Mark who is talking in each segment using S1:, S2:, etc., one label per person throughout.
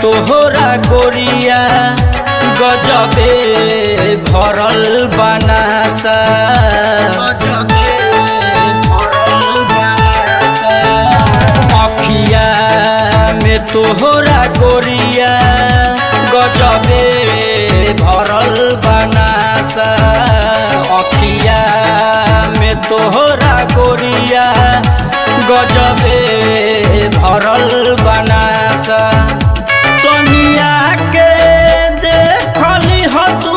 S1: तोहरा गोरिया गजबे भरल बनासा अखिया में तोहरा गोरिया गजबे भरल बनासा अखिया में तोहरा गोरिया गजबे भरल बनासा तनिया के देखली हो तू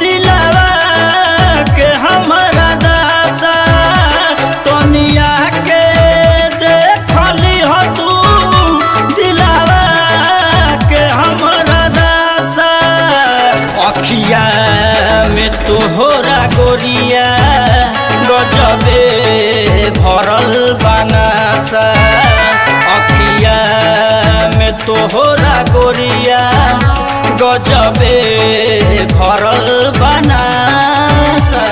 S1: दिलवा के हमरा दासा तनिया के देखली हो तू दिलवा के हमरा दासा अखिया में तोहरा गोरिया गजबे भरल बनासा अखिया में तोहरा गोरिया गजबे भरल बनासा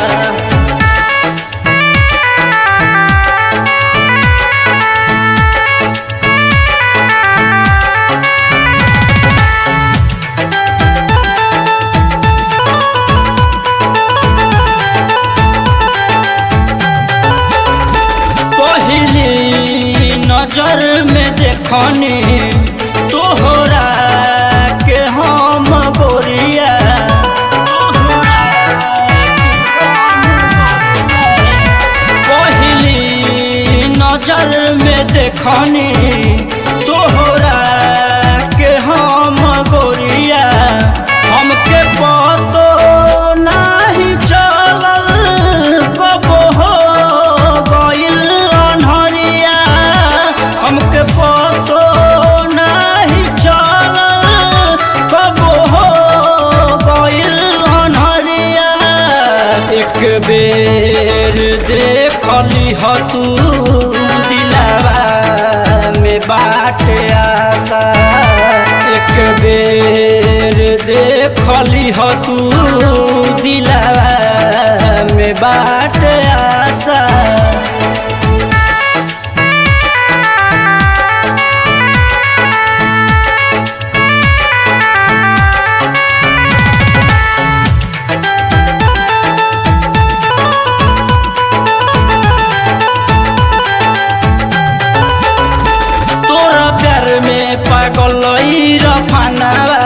S1: नजर में देखनी तोहरा के हम गोरिया पहली नजर में देखनी तोहरा के हम गोरिया हमके पतो नहीं चलल कब हो गइल अनहरिया हमके पतो नहीं चलल कब हो गइल अनहरिया एक बेर देखली ह तू दिलवा में बाटे आशा एक बेर देखली ह तू दिलवा में बाटे आशा पागल रफानावा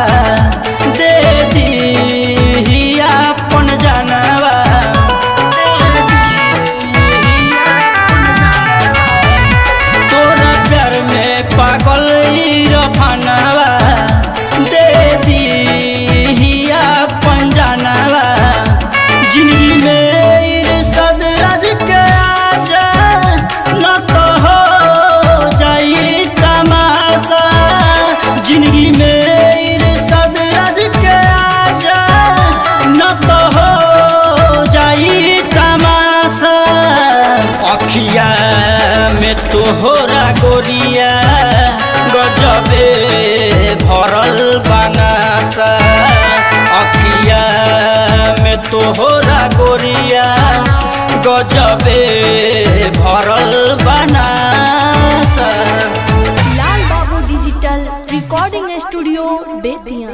S1: दे दी अपन जानवा तोरा प्यार में पागल रफानावा दे दी अपन जानवा जिंदगी में सदराज के आजा न तो हो जाई तमाशा जिंदगी में सदराज के आजा न तो हो जाई तमाशा अखिया में तोहरा गोरिया गजबे भरल बनासा अखिया में तोहरा गोरिया गजबे भरल बनासा।
S2: लाल बाबू डिजिटल रिकॉर्डिंग स्टूडियो बेतिया।